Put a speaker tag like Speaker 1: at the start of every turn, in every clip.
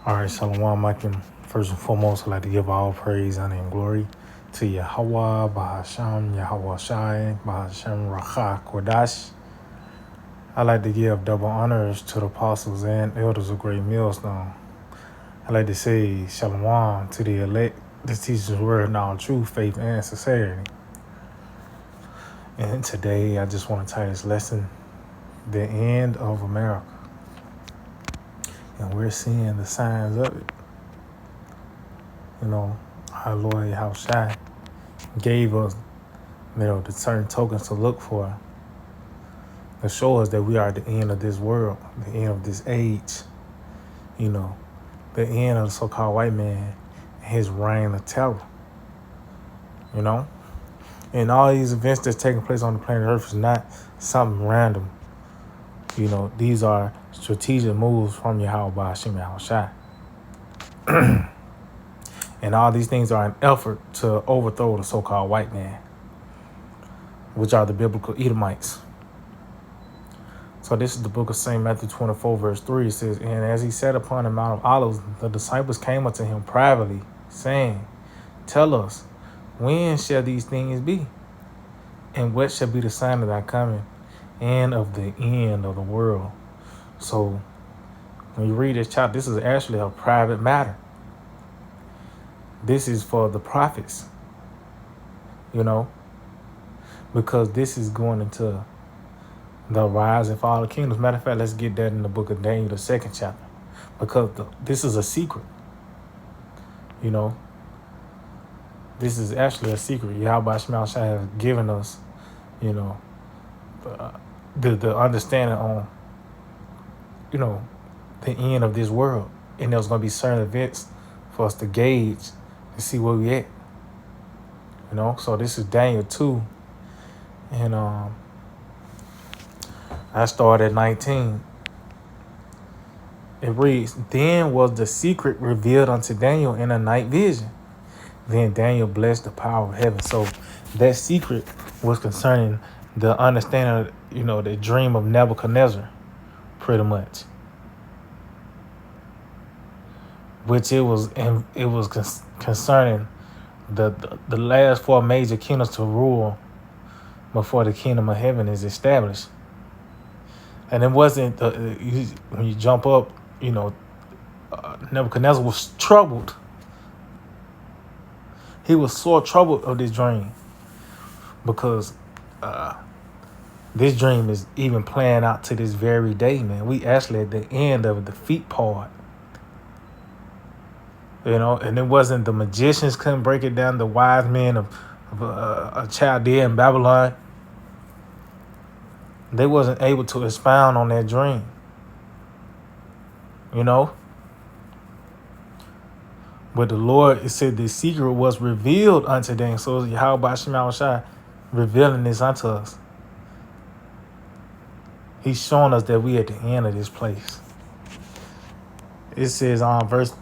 Speaker 1: All right, Shalom, Makim. First and foremost, I'd like to give all praise, honor, and glory to Yahweh, Bahasham, Yahweh Shai, Bahasham, Racha, Kodash. I'd like to give double honors to the apostles and elders of Great Millstone. I'd like to say Shalom to the elect, the teachers of word, knowledge, truth, faith, and sincerity. And today, I just want to title this lesson, The End of America. And we're seeing the signs of it. You know, our Lord Yahushua gave us, the certain tokens to look for to show us that we are at the end of this world, the end of this age, the end of the so-called white man and his reign of terror, And all these events that's taking place on the planet Earth is not something random. These are strategic moves from Yahweh Ba'ashim Yahushua. And all these things are an effort to overthrow the so-called white man, which are the biblical Edomites. So this is the book of St. Matthew 24, verse 3. It says, "And as he sat upon the Mount of Olives, the disciples came unto him privately, saying, Tell us, when shall these things be? And what shall be the sign of thy coming and of the end of the world?" So when you read this chapter, this is actually a private matter. This is for the prophets, because this is going into the rise and fall of kingdoms. Matter of fact, let's get that in the book of Daniel, the 2nd chapter, because this is a secret. This is actually a secret. Yahweh Shemel Shai has given us, the understanding on, the end of this world. And there's going to be certain events for us to gauge to see where we at. So this is Daniel 2. And I start at 19. It reads, "Then was the secret revealed unto Daniel in a night vision. Then Daniel blessed the power of heaven." So that secret was concerning the understanding of, the dream of Nebuchadnezzar, pretty much. Which it was concerning the last four major kingdoms to rule before the kingdom of heaven is established. And it wasn't, when you jump up, Nebuchadnezzar was troubled. He was sore troubled of this dream because this dream is even playing out to this very day, man. We actually at the end of the defeat part. And it wasn't the magicians couldn't break it down, the wise men of Chaldea and Babylon. They wasn't able to expound on that dream. But the Lord, it said the secret was revealed unto them. So Yahweh Shemel Shai revealing this unto us. He's showing us that we at the end of this place. It says verse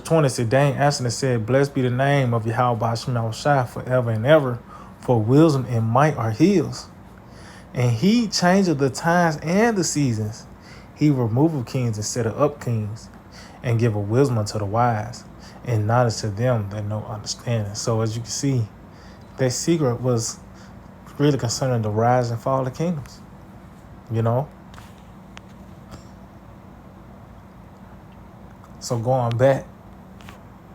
Speaker 1: 20, said, Daniel answered and said, "Blessed be the name of Yahweh Shemel Shai forever and ever, for wisdom and might are his. And he changeth the times and the seasons. He removeth kings and setteth up kings, and giveth wisdom unto the wise, and knowledge to them that know understanding." So as you can see, that secret was really concerning the rise and fall of kingdoms. So going back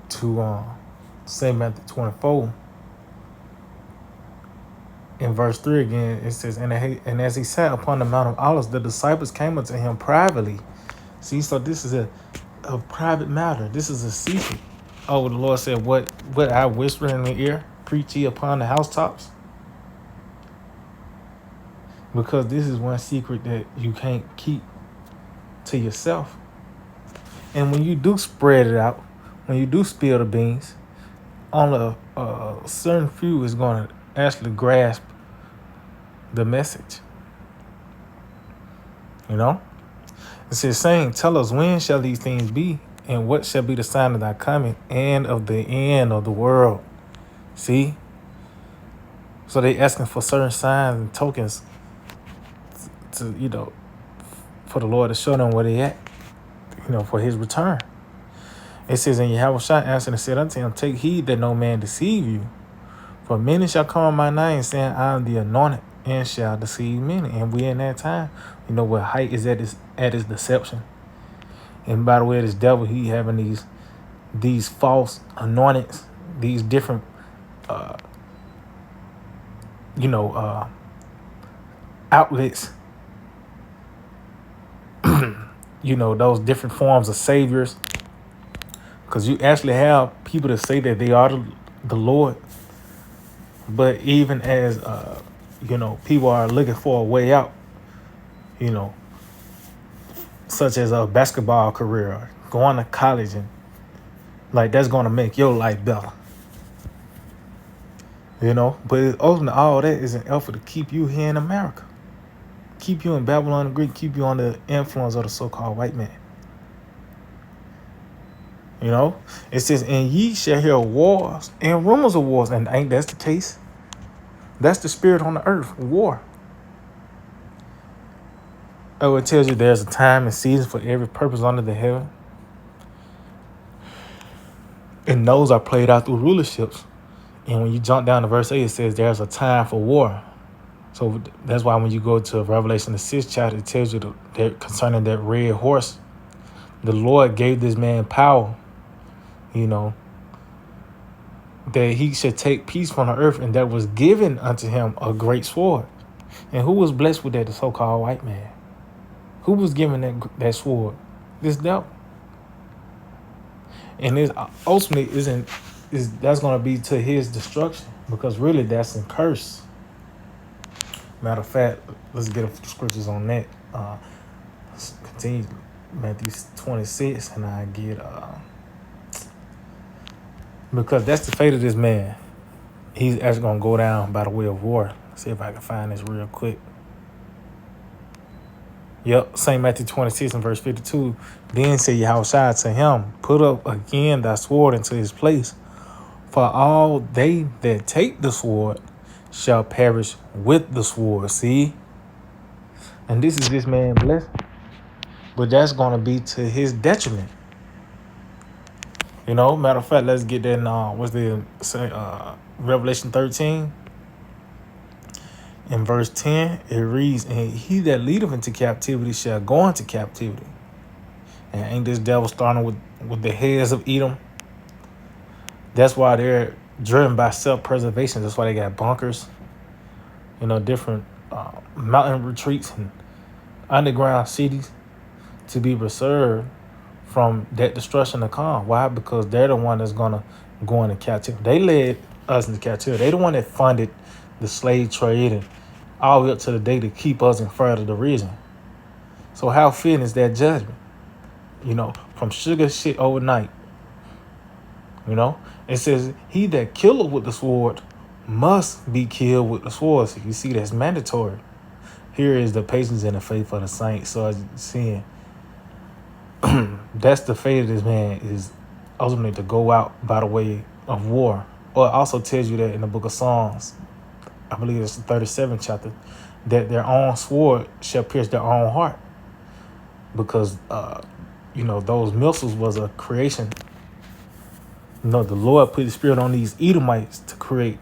Speaker 1: to St. Matthew 24, in verse 3 again, it says, and as he sat upon the Mount of Olives, the disciples came unto him privately. See, so this is a private matter. This is a secret. Oh, the Lord said, what I whisper in the ear, preach ye upon the housetops. Because this is one secret that you can't keep to yourself. And when you do spread it out, when you do spill the beans, only a certain few is going to actually grasp the message. It says, saying, "Tell us, when shall these things be? And what shall be the sign of thy coming and of the end of the world?" See? So they asking for certain signs and tokens to, for the Lord to show them where they at, for his return. It says, and Yahushua answered and said unto him, take heed that no man deceive you. For many shall come in my name, saying, I am the anointed, and shall deceive many. And we in that time, where height is at his deception. And by the way, this devil, he having these false anointings, these different outlets, those different forms of saviors. Because you actually have people that say that they are the Lord. But even as, people are looking for a way out, such as a basketball career, going to college, and like that's going to make your life better. But ultimately, all that is an effort to keep you here in America, keep you in Babylon the Greek, keep you under the influence of the so-called white man. It says, and ye shall hear wars and rumors of wars. And ain't that's the case? That's the spirit on the earth, war. Oh, it tells you there's a time and season for every purpose under the heaven. And those are played out through rulerships. And when you jump down to verse 8, it says there's a time for war. So that's why when you go to Revelation, the 6th chapter, it tells you that concerning that red horse, the Lord gave this man power, that he should take peace from the earth, and that was given unto him a great sword. And who was blessed with that? The so-called white man. Who was given that sword? This devil. And this ultimately that's going to be to his destruction, because really that's a curse. Matter of fact, let's get a few scriptures on that. Let's continue Matthew 26, and I get because that's the fate of this man. He's actually going to go down by the way of war. Let's see if I can find this real quick. Yep, St. Matthew 26 and verse 52. Then said Yahushua to him, put up again thy sword into his place, for all they that take the sword shall perish with the sword. See? And this is this man blessed. But that's going to be to his detriment. Matter of fact, let's get that in Revelation 13. In verse 10, it reads, and he that leadeth into captivity shall go into captivity. And ain't this devil starting with the heads of Edom? That's why they're driven by self-preservation. That's why they got bunkers, different mountain retreats and underground cities to be reserved from that destruction to come. Why? Because they're the one that's going to go into captivity. They led us into captivity. They the one that funded the slave trade and all the way up to the day to keep us in further derision. So how fitting is that judgment? From sugar shit overnight. It says, he that killeth with the sword must be killed with the sword. So you see, that's mandatory. Here is the patience and the faith of the saints. So as you're seeing, that's the fate of this man, is ultimately to go out by the way of war. Or it also tells you that in the book of Psalms, I believe it's the 37th chapter, that their own sword shall pierce their own heart. Because, those missiles was a creation. The Lord put the spirit on these Edomites to create,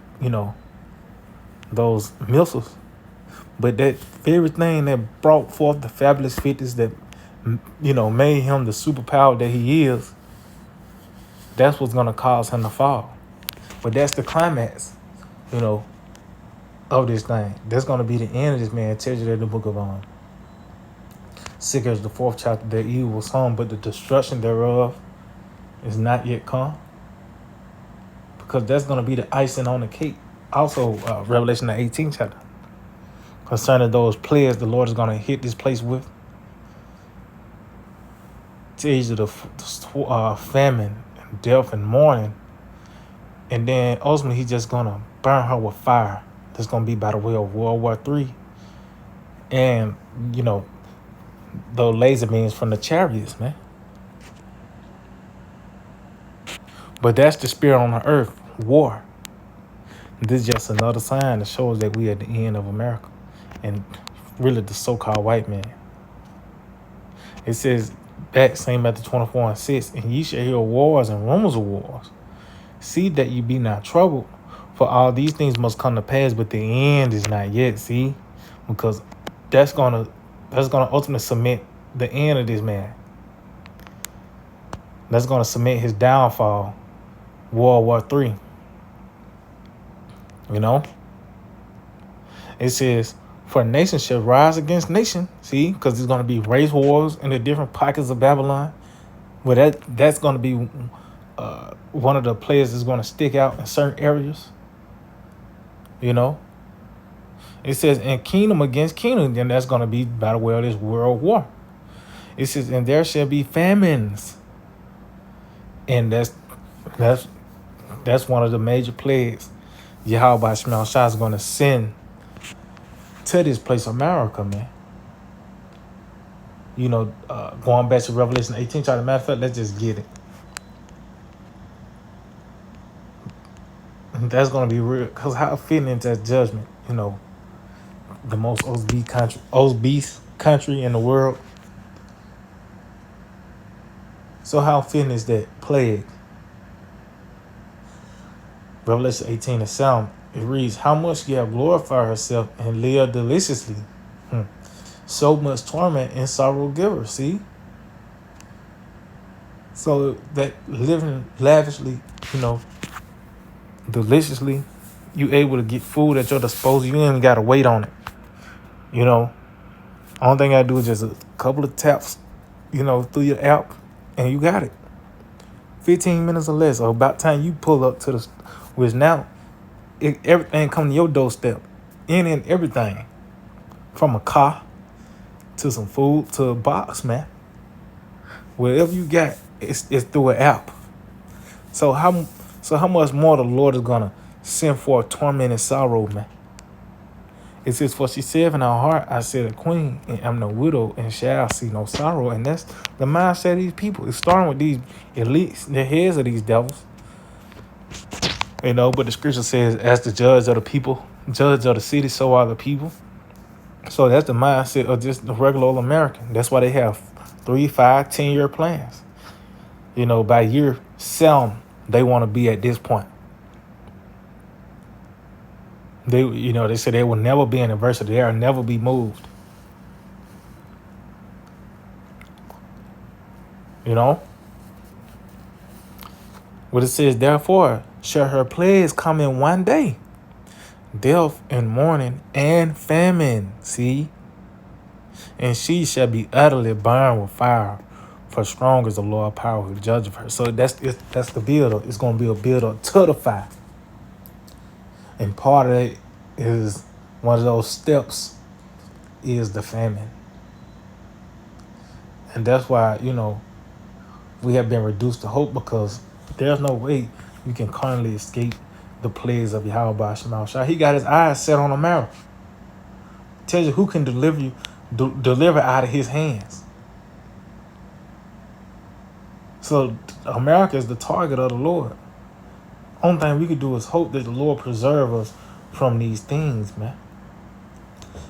Speaker 1: those missiles. But that very thing that brought forth the fabulous 50s that, made him the superpower that he is, that's what's going to cause him to fall. But that's the climax, of this thing. That's going to be the end of this man. It tells you that in the book of Sikers, the 4th chapter, that evil was home, but the destruction thereof is not yet come. Because that's going to be the icing on the cake. Also, Revelation, the 18th chapter, concerning those players the Lord is going to hit this place with. Tells you the famine, and death, and mourning. And then ultimately, he's just going to burn her with fire. That's going to be by the way of World War III. And, those laser beams from the chariots, man. But that's the spirit on the earth, war. This is just another sign that shows that we at the end of America. And really the so-called white man. It says, back, same Matthew 24:6, and ye shall hear wars and rumors of wars. See that you be not troubled, for all these things must come to pass, but the end is not yet. See, because that's gonna ultimately cement the end of this man. That's gonna cement his downfall, World War III. You know, it says, for nation shall rise against nation. See, because there's gonna be race wars in the different pockets of Babylon. But that's gonna be one of the players that's gonna stick out in certain areas. You know, it says, and kingdom against kingdom, then that's gonna be by the way of this world war. It says, and there shall be famines, and that's one of the major plagues Yahweh Shemel Shah is gonna send to this place, America, man. You know, going back to Revelation 18, matter of fact, let's just get it. That's gonna be real, because how fitting into that judgment, you know, the most obese country in the world. So how fitting is that plague? Revelation 18:7, it reads, how much ye have glorified herself and live deliciously. So much torment and sorrow giver. See? So that living lavishly, you know, deliciously, you able to get food at your disposal. You ain't even got to wait on it. You know, only thing I do is just a couple of taps, you know, through your app, and you got it. 15 minutes or less, or about time you pull up to the, which now everything come to your doorstep, in and everything, from a car to some food to a box, man. Whatever you got, it's through an app. So how much more the Lord is gonna send for torment and sorrow, man? It says, for she said in her heart, I said a queen, and am no widow, and shall see no sorrow. And that's the mindset of these people. It's starting with these elites, the heads of these devils. You know, but the scripture says, as the judge of the people, judge of the city, so are the people. So that's the mindset of just the regular old American. That's why they have 3, 5, 10-year plans. You know, by year 7, they want to be at this point. They say they will never be in adversity. They will never be moved. You know? What it says, therefore, shall her plagues come in one day, death and mourning and famine. See? And she shall be utterly burned with fire, for strong is the Lord power who judge of her. So that's the build-up. It's going to be a build-up to the fire. And part of it is one of those steps is the famine. And that's why, you know, we have been reduced to hope, because there's no way you can currently escape the plagues of Yahweh Shemel Shah. He got his eyes set on America. Tells you who can deliver out of his hands. So America is the target of the Lord. Only thing we could do is hope that the Lord preserve us from these things, man.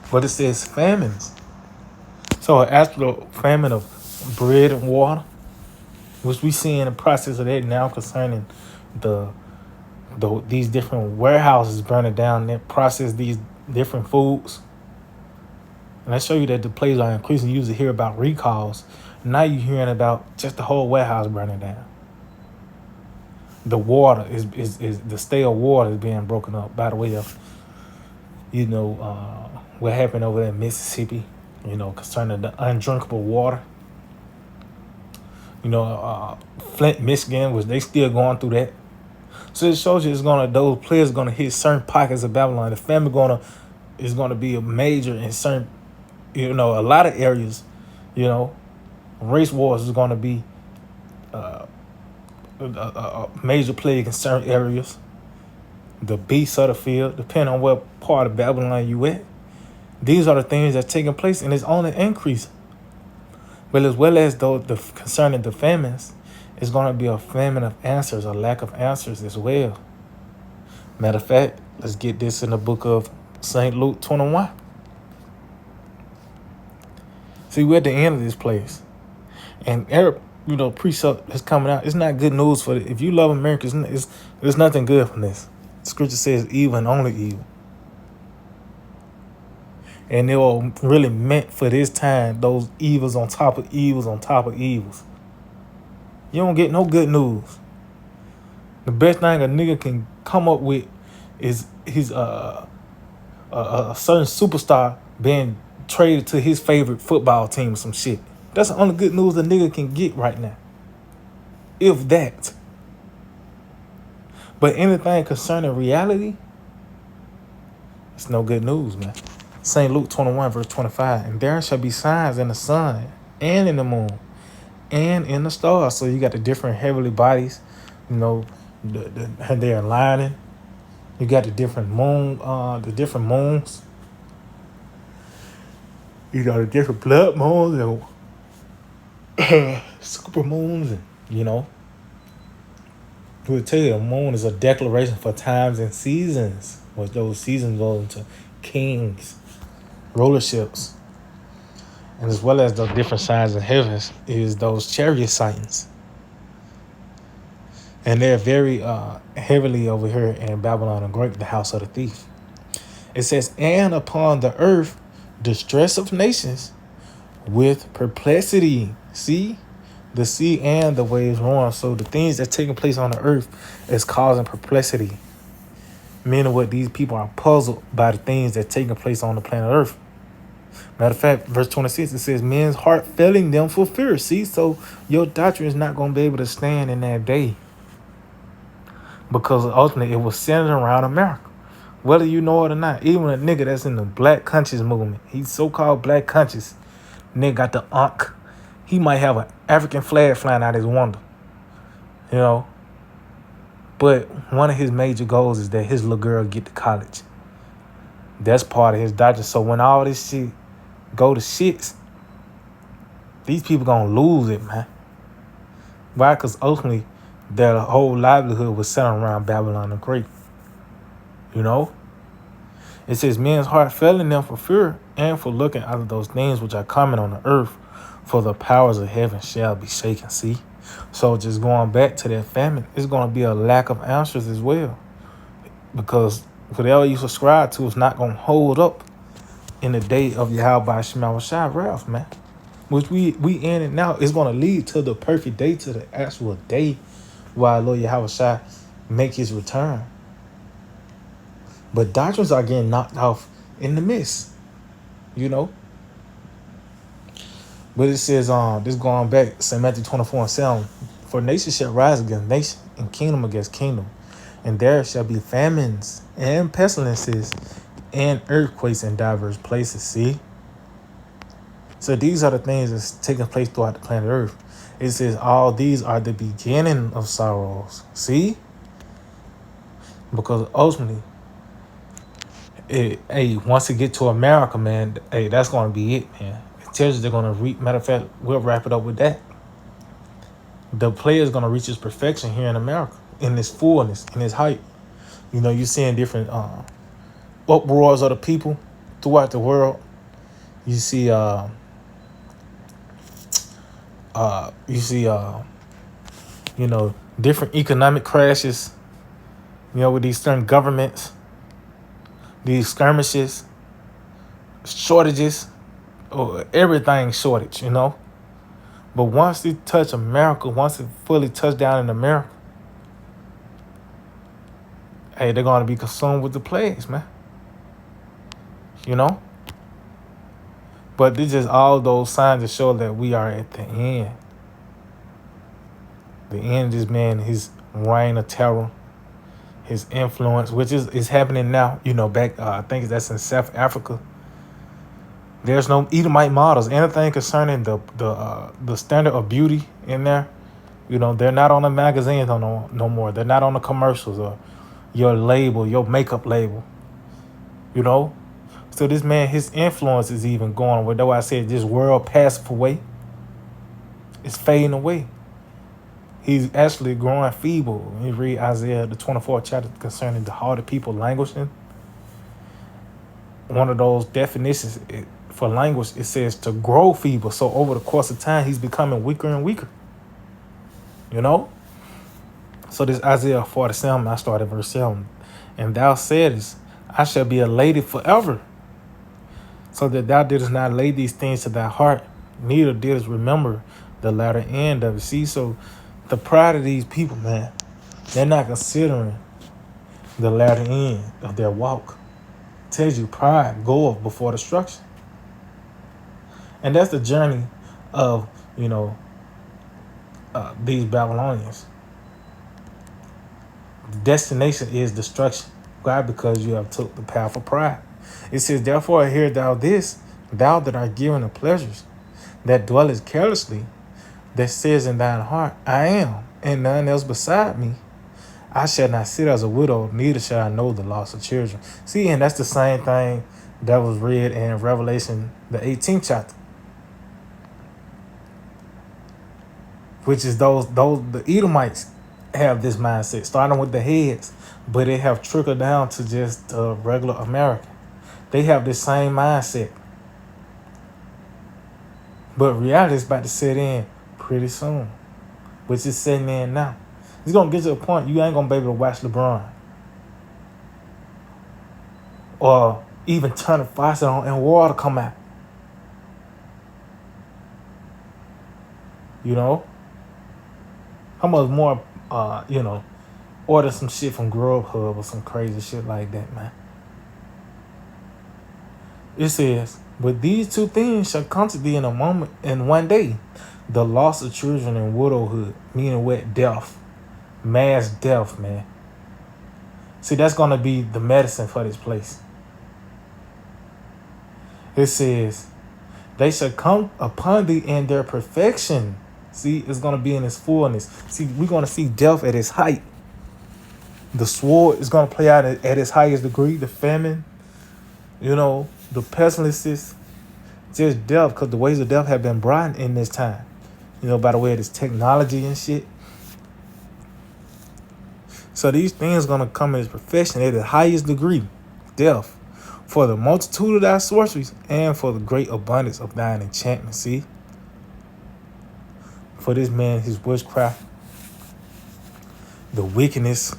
Speaker 1: But it says famines. So after the famine of bread and water, which we see in the process of that now concerning these different warehouses burning down that process these different foods. And I show you that the plagues are increasing. You usually hear about recalls. Now you're hearing about just the whole warehouse burning down. The water is the stale water is being broken up by the way of, you know, what happened over there in Mississippi, you know, concerning the undrinkable water. You know, Flint, Michigan, was they still going through that. So it shows you those players gonna hit certain pockets of Babylon. The famine is gonna be a major in certain, you know, a lot of areas. You know, race wars is gonna be a major plague in certain areas. The beasts of the field, depending on what part of Babylon you at. These are the things that's taking place, and it's only increasing. But as well as though concerning the famines, it's going to be a famine of answers, a lack of answers as well. Matter of fact, let's get this in the book of St. Luke 21. See, we're at the end of this place. And Arab, precept is coming out. It's not good news for if you love America. It's nothing good from this. Scripture says evil and only evil, and it was really meant for this time. Those evils on top of evils on top of evils. You don't get no good news. The best thing a nigga can come up with is his a certain superstar being traded to his favorite football team or some shit. That's the only good news a nigga can get right now. If that. But anything concerning reality, it's no good news, man. St. Luke 21, verse 25. And there shall be signs in the sun and in the moon and in the stars. So you got the different heavenly bodies, they're aligning. You got the different moons. You got the different blood moons and super moons, and we'll tell you, a moon is a declaration for times and seasons. Which those seasons go into kings, rulerships, and as well as the different signs in heavens is those chariot signs. And they're very heavily over here in Babylon the Great, the house of the thief. It says, and upon the earth, distress of nations with perplexity. See? The sea and the waves roaring. So the things that's taking place on the earth is causing perplexity. Meaning what these people are puzzled by the things that's taking place on the planet Earth. Matter of fact, verse 26, it says, men's heart failing them for fear. See, so your doctrine is not going to be able to stand in that day. Because ultimately it was centered around America. Whether you know it or not, even a nigga that's in the Black Conscious movement, he's so-called Black Conscious, nigga got the Ankh. He might have an African flag flying out his window. But one of his major goals is that his little girl get to college. That's part of his doctrine. So when all this shit go to shits, these people gonna lose it, man. Why? Because ultimately, their whole livelihood was centered around Babylon the Great. It says, men's heart failing them for fear and for looking out of those things which are coming on the earth, for the powers of heaven shall be shaken. See? So just going back to that famine, it's going to be a lack of answers as well. Because whatever you subscribe to is not going to hold up in the day of Yahweh Shema Shai wrath, man. Which we in it now. It's going to lead to the perfect day, to the actual day while Lord Yahweh Shai make his return. But doctrines are getting knocked off in the midst, But it says, this going back, St. Matthew 24:7, for nation shall rise against nation, and kingdom against kingdom, and there shall be famines and pestilences and earthquakes in diverse places. See? So these are the things that's taking place throughout the planet Earth. It says all these are the beginning of sorrows. See? Because ultimately, once it get to America, man, that's going to be it, man. Tells you they're going to matter of fact, we'll wrap it up with that. The player is going to reach its perfection here in America, in its fullness, in its height. You're seeing different uproars of the people throughout the world. You see different economic crashes, with these certain governments, these skirmishes, shortages, or everything shortage, But once it touch America, once it fully touch down in America, they're going to be consumed with the plagues, man. But this is all those signs that show that we are at the end. The end of this man, his reign of terror, his influence, which is happening now, back, I think that's in South Africa. There's no Edomite models. Anything concerning the standard of beauty in there, they're not on the magazines no more. They're not on the commercials or your label, your makeup label. So this man, his influence is even going away. That's why I said this world passeth away. It's fading away. He's actually growing feeble. When you read Isaiah, the 24th chapter concerning the heart of people languishing, one of those definitions, for language, it says to grow feeble. So over the course of time, he's becoming weaker and weaker. You know? So this Isaiah 47, I started verse 7. And thou saidest, I shall be a lady forever, so that thou didst not lay these things to thy heart, neither didst remember the latter end of it. See, so the pride of these people, man, they're not considering the latter end of their walk. It tells you pride goeth before destruction. And that's the journey of, these Babylonians. The destination is destruction. Why? Because you have took the path of pride. It says, therefore hear thou this, thou that art given the pleasures, that dwellest carelessly, that says in thine heart, I am, and none else beside me. I shall not sit as a widow, neither shall I know the loss of children. See, and that's the same thing that was read in Revelation, the 18th chapter. Which is the Edomites have this mindset, starting with the heads, but it have trickled down to just regular American. They have this same mindset. But reality is about to set in pretty soon, which is setting in now. It's going to get to a point you ain't going to be able to watch LeBron or even turn the faucet on and water come out. You know? How much more, order some shit from Grubhub or some crazy shit like that, man. It says, but these two things shall come to thee in a moment, in one day. The loss of children and widowhood, meaning what? Death. Mass death, man. See, that's going to be the medicine for this place. It says, they shall come upon thee in their perfection. See, it's going to be in its fullness. See, we're going to see death at its height. The sword is going to play out at its highest degree. The famine, the pestilences, just death, because the ways of death have been brought in this time. By the way of this technology and shit. So these things going to come in its perfection at the highest degree. Death. For the multitude of thy sorceries and for the great abundance of thine enchantment. See? For this man, his witchcraft, the wickedness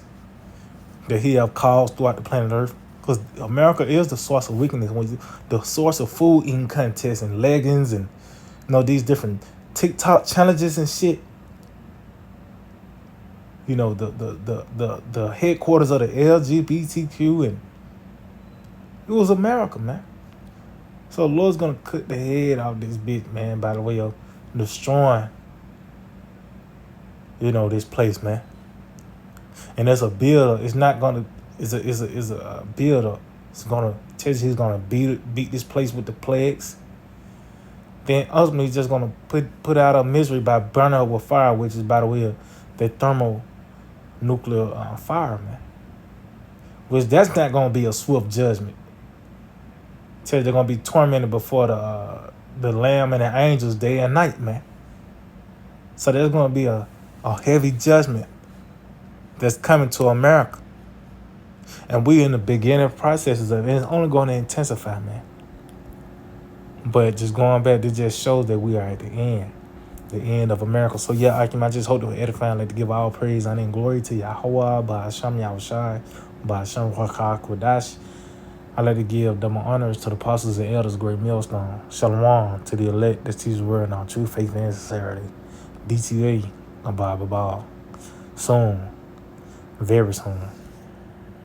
Speaker 1: that he have caused throughout the planet Earth. Because America is the source of wickedness. The source of food eating contests and leggings and these different TikTok challenges and shit. The headquarters of the LGBTQ, and it was America, man. So the Lord's gonna cut the head off this bitch, man, by the way of destroying, this place, man. And as a builder, it's not gonna is a builder. It's gonna tell you he's gonna beat this place with the plagues. Then ultimately he's just gonna put out a misery by burning up with fire, which is by the way of the thermonuclear fire, man. Which that's not gonna be a swift judgment. Tell you they're gonna be tormented before the Lamb and the angels day and night, man. So there's gonna be a heavy judgment that's coming to America. And we in the beginning processes of it. It's only going to intensify, man. But just going back, it just shows that we are at the end of America. So yeah, I just hope to edify and to give all praise, honor, and glory to Yahweh, Ba'asham Yahushai, Ba'asham Kodash. I like to give double honors to the apostles and elders, great millstone. Shalom to the elect that teach the word in our true faith and sincerity. DTA, Abba. Soon. Very soon.